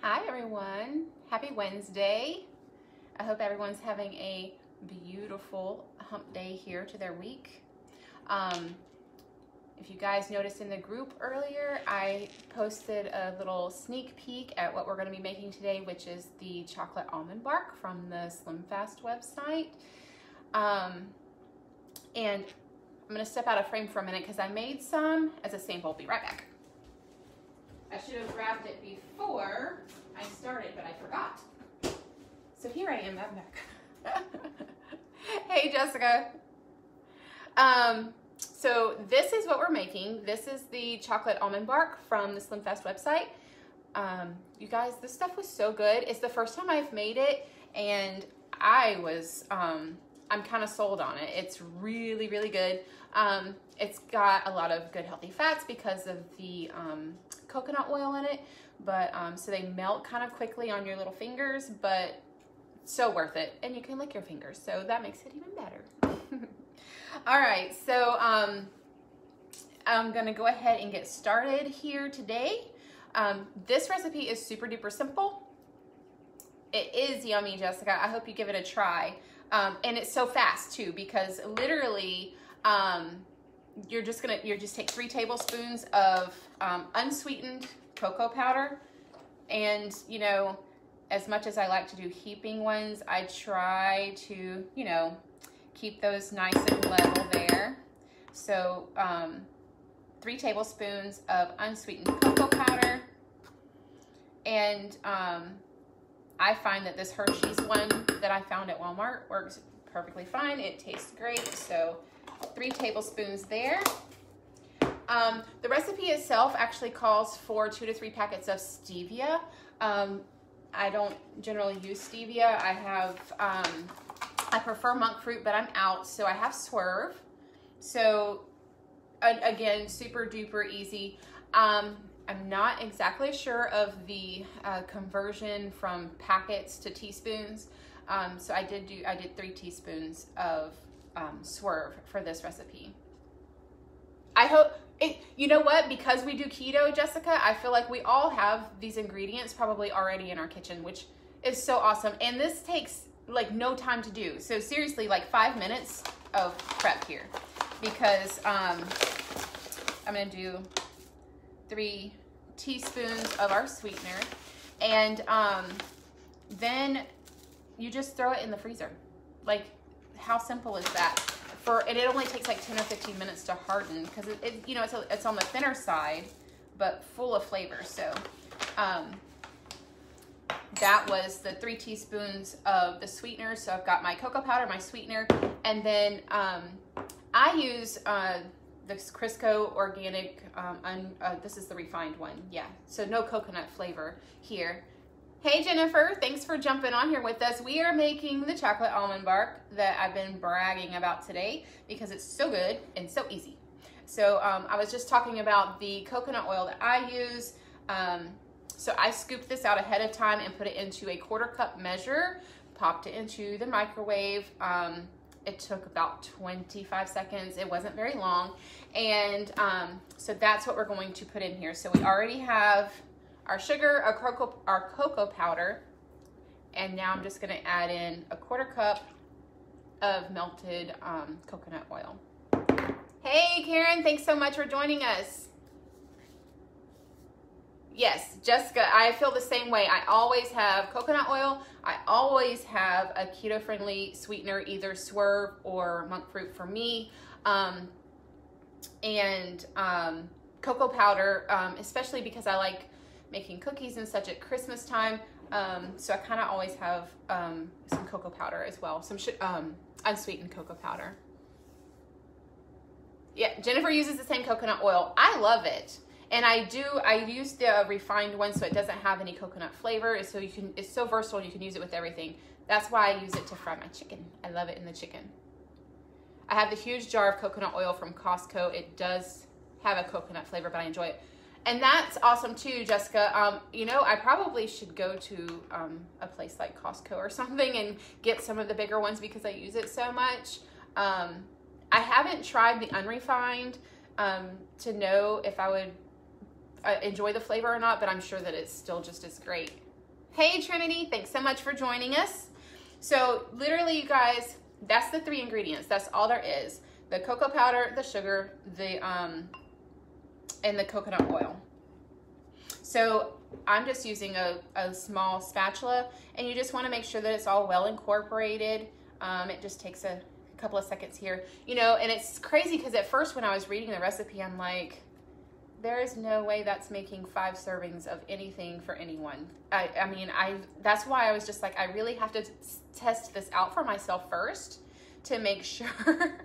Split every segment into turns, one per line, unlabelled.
Hi everyone, happy Wednesday. I hope everyone's having a beautiful hump day here to their week. If you guys noticed in the group earlier, I posted a little sneak peek at what we're going to be making today, which is the chocolate almond bark from the SlimFast website. And I'm going to step out of frame for a minute because I made some as a sample. Be right back. I should have grabbed it before I started, but I forgot. So here I am, I'm back. Hey, Jessica. So this is what we're making. This is the chocolate almond bark from the SlimFast website. You guys, this stuff was so good. It's the first time I've made it, and I was, I'm kind of sold on it. It's really, really good. It's got a lot of good healthy fats because of the coconut oil in it, but so they melt kind of quickly on your little fingers, but so worth it. And you can lick your fingers, so that makes it even better. All right, so I'm gonna go ahead and get started here today. This recipe is super duper simple. It is yummy, Jessica. I hope you give it a try. And it's so fast too, because literally you just take 3 tablespoons of unsweetened cocoa powder, and you know, as much as I like to do heaping ones, I try to, you know, keep those nice and level there. So 3 tablespoons of unsweetened cocoa powder, and I find that this Hershey's one that I found at Walmart works perfectly fine. It tastes great, so 3 tablespoons there. The recipe itself actually calls for 2 to 3 packets of stevia. I don't generally use stevia. I have, I prefer monk fruit, but I'm out, so I have Swerve. So again, super duper easy. I'm not exactly sure of the conversion from packets to teaspoons. So I did 3 teaspoons of Swerve for this recipe. I hope you know what, because we do keto, Jessica, I feel like we all have these ingredients probably already in our kitchen, which is so awesome. And this takes like no time to do. So seriously, like 5 minutes of prep here, because I'm gonna do 3 teaspoons of our sweetener, and then you just throw it in the freezer. Like, how simple is that? And it only takes like 10 or 15 minutes to harden, because you know, it's on the thinner side, but full of flavor. So that was the 3 teaspoons of the sweetener. So I've got my cocoa powder, my sweetener, and then I use this Crisco organic, this is the refined one, yeah. So no coconut flavor here. Hey Jennifer, thanks for jumping on here with us. We are making the chocolate almond bark that I've been bragging about today because it's so good and so easy. So I was just talking about the coconut oil that I use. So I scooped this out ahead of time and put it into a 1/4 cup measure, popped it into the microwave. It took about 25 seconds. It wasn't very long. And so that's what we're going to put in here. So we already have our sugar, our cocoa powder, and now I'm just gonna add in a 1/4 cup of melted coconut oil. Hey Karen, thanks so much for joining us. Yes, Jessica, I feel the same way. I always have coconut oil. I always have a keto-friendly sweetener, either Swerve or monk fruit for me. Cocoa powder, especially because I like making cookies and such at Christmas time. So I kind of always have some cocoa powder as well, some unsweetened cocoa powder. Yeah, Jennifer uses the same coconut oil. I love it. And I use the refined one, so it doesn't have any coconut flavor. So it's so versatile, you can use it with everything. That's why I use it to fry my chicken. I love it in the chicken. I have the huge jar of coconut oil from Costco. It does have a coconut flavor, but I enjoy it. And that's awesome too, Jessica. You know, I probably should go to a place like Costco or something and get some of the bigger ones because I use it so much. I haven't tried the unrefined to know if I would enjoy the flavor or not, but I'm sure that it's still just as great. Hey Trinity, thanks so much for joining us. So literally you guys, that's the 3 ingredients. That's all there is. The cocoa powder, the sugar, and the coconut oil. So I'm just using a small spatula, and you just want to make sure that it's all well incorporated. It just takes a couple of seconds here, you know, and it's crazy because at first when I was reading the recipe, I'm like, there is no way that's making 5 servings of anything for anyone. I mean, that's why I was just like, I really have to test this out for myself first to make sure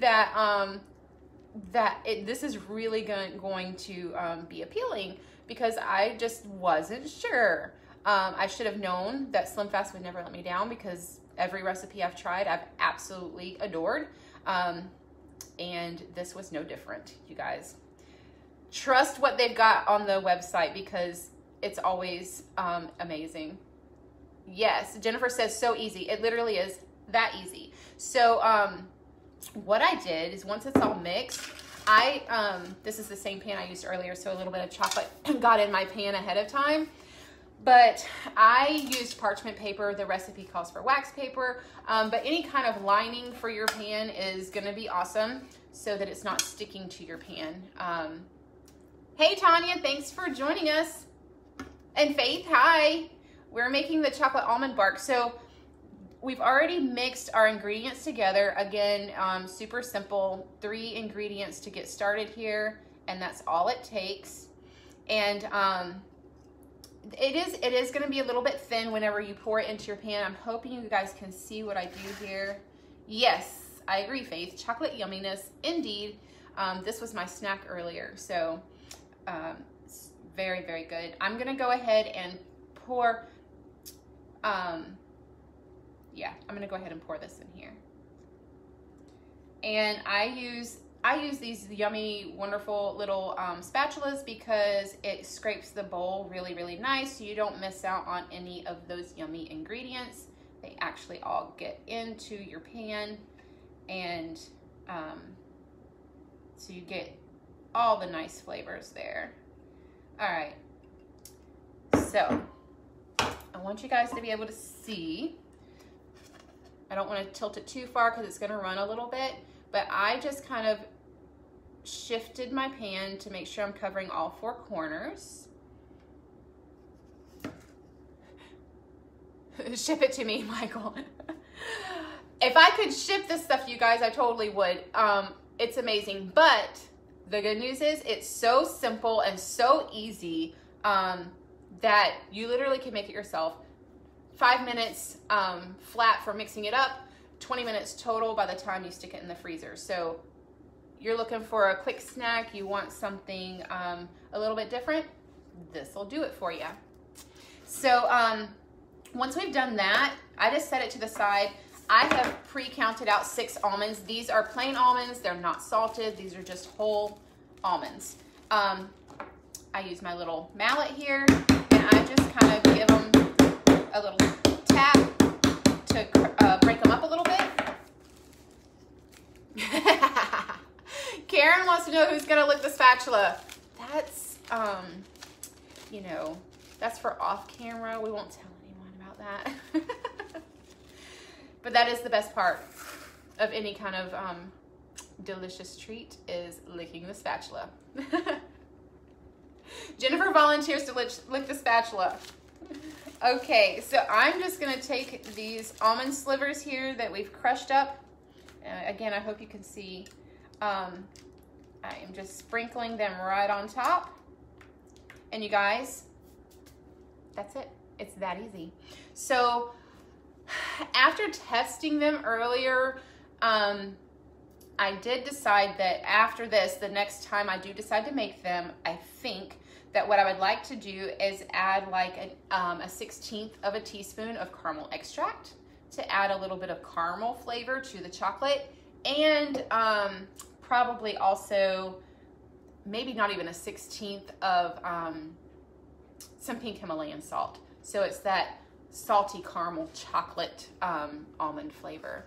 that this is really going to be appealing, because I just wasn't sure. I should have known that SlimFast would never let me down, because every recipe I've tried, I've absolutely adored. And this was no different, you guys. Trust what they've got on the website, because it's always amazing. Yes, Jennifer says so easy. It literally is that easy. So what I did is, once it's all mixed, this is the same pan I used earlier, so a little bit of chocolate got in my pan ahead of time. But I used parchment paper. The recipe calls for wax paper, but any kind of lining for your pan is gonna be awesome, so that it's not sticking to your pan. Hey Tanya, thanks for joining us. And Faith, hi. We're making the chocolate almond bark. So we've already mixed our ingredients together. Again, super simple, 3 ingredients to get started here, and that's all it takes. And it is gonna be a little bit thin whenever you pour it into your pan. I'm hoping you guys can see what I do here. Yes, I agree, Faith. Chocolate yumminess, indeed. This was my snack earlier, so it's very, very good. I'm gonna go ahead and pour, yeah, I'm gonna go ahead and pour this in here. And I use these yummy, wonderful little spatulas, because it scrapes the bowl really, really nice, so you don't miss out on any of those yummy ingredients. They actually all get into your pan, and so you get all the nice flavors there. All right, so I want you guys to be able to see. I don't want to tilt it too far because it's going to run a little bit, but I just kind of shifted my pan to make sure I'm covering all 4 corners. Ship it to me, Michael. If I could ship this stuff to you guys, I totally would. It's amazing, but the good news is it's so simple and so easy that you literally can make it yourself. 5 minutes flat for mixing it up, 20 minutes total by the time you stick it in the freezer. So you're looking for a quick snack, you want something a little bit different, this will do it for you. So once we've done that, I just set it to the side. I have pre-counted out 6 almonds. These are plain almonds, they're not salted, these are just whole almonds. I use my little mallet here, and I just kind of give them a little tap to break them up a little bit. Karen wants to know who's gonna lick the spatula. That's, you know, that's for off camera. We won't tell anyone about that. But that is the best part of any kind of delicious treat, is licking the spatula. Jennifer volunteers to lick the spatula. Okay, so I'm just gonna take these almond slivers here that we've crushed up. Again, I hope you can see. I am just sprinkling them right on top. And you guys, that's it. It's that easy. So after testing them earlier, I did decide that after this, the next time I do decide to make them, I think that what I would like to do is add like a 1/16 of a teaspoon of caramel extract to add a little bit of caramel flavor to the chocolate, and probably also maybe not even a 1/16 of some pink Himalayan salt. So it's that salty caramel chocolate almond flavor.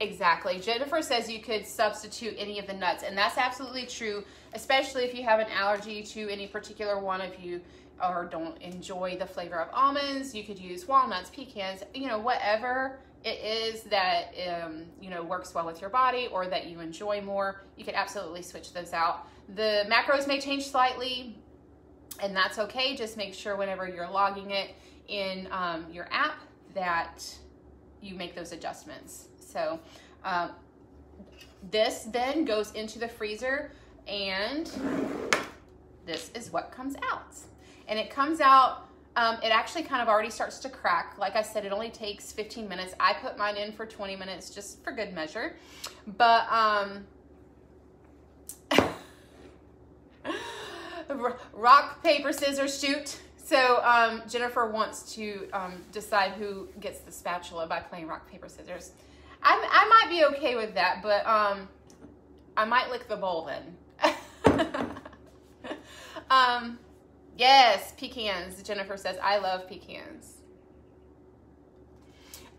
Exactly. Jennifer says you could substitute any of the nuts, and that's absolutely true, especially if you have an allergy to any particular one. If you or don't enjoy the flavor of almonds, you could use walnuts, pecans, you know, whatever it is that, you know, works well with your body or that you enjoy more, you could absolutely switch those out. The macros may change slightly, and that's okay. Just make sure whenever you're logging it in your app that you make those adjustments. So this then goes into the freezer, and this is what comes out. And it comes out, it actually kind of already starts to crack. Like I said, it only takes 15 minutes. I put mine in for 20 minutes just for good measure. But rock, paper, scissors, shoot. So Jennifer wants to decide who gets the spatula by playing rock, paper, scissors. I might be okay with that, but I might lick the bowl then. Yes, pecans, Jennifer says. I love pecans.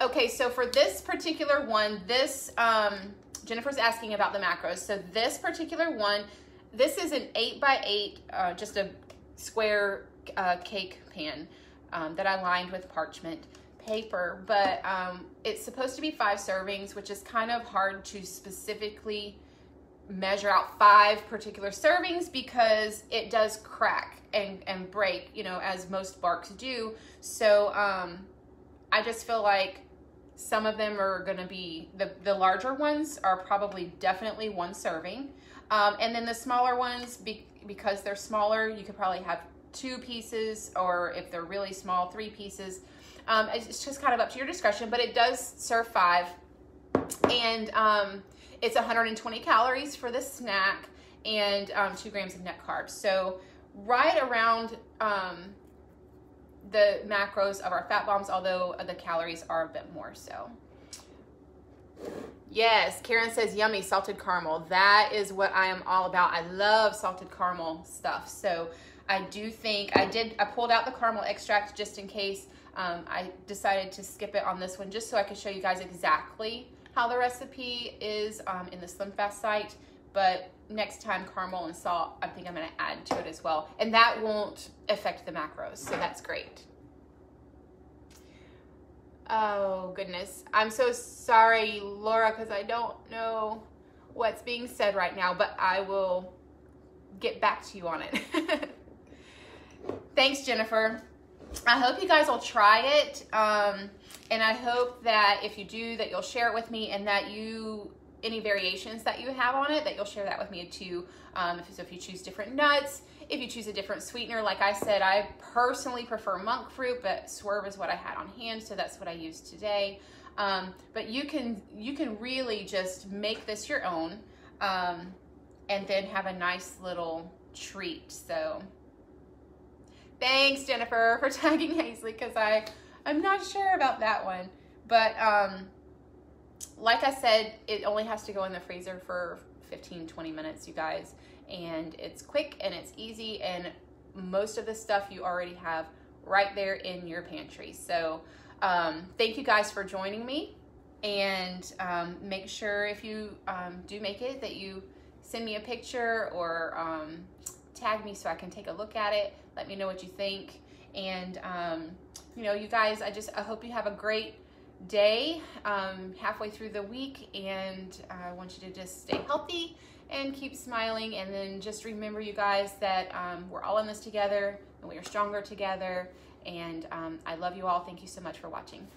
Okay, so for this particular one, this, Jennifer's asking about the macros. So this particular one, this is an 8x8, just a square cake pan that I lined with parchment paper, but it's supposed to be 5 servings, which is kind of hard to specifically measure out 5 particular servings because it does crack and break, you know, as most barks do. So I just feel like some of them are going to be, the larger ones are probably definitely 1 serving. And then the smaller ones, because they're smaller, you could probably have 2 pieces, or if they're really small, 3 pieces. It's just kind of up to your discretion, but it does serve 5. And it's 120 calories for the snack and 2 grams of net carbs. So right around the macros of our fat bombs, although the calories are a bit more so. Yes, Karen says yummy salted caramel. That is what I am all about. I love salted caramel stuff. So I do think I pulled out the caramel extract just in case. I decided to skip it on this one just so I could show you guys exactly how the recipe is in the SlimFast site. But next time, caramel and salt, I think I'm going to add to it as well. And that won't affect the macros, so that's great. Oh, goodness. I'm so sorry, Laura, because I don't know what's being said right now, but I will get back to you on it. Thanks, Jennifer. I hope you guys will try it, and I hope that if you do, that you'll share it with me, and that any variations that you have on it, that you'll share that with me too. So if you choose different nuts, if you choose a different sweetener, like I said, I personally prefer monk fruit, but Swerve is what I had on hand, so that's what I used today. But you can really just make this your own, and then have a nice little treat. So thanks, Jennifer, for tagging Hazley, because I'm not sure about that one. But like I said, it only has to go in the freezer for 15-20 minutes, you guys. And it's quick and it's easy, and most of the stuff you already have right there in your pantry. So thank you guys for joining me. And make sure if you do make it that you send me a picture or tag me so I can take a look at it. Let me know what you think. And you know, you guys, I hope you have a great day halfway through the week, and I want you to just stay healthy and keep smiling. And then just remember, you guys, that we're all in this together and we are stronger together. And I love you all. Thank you so much for watching.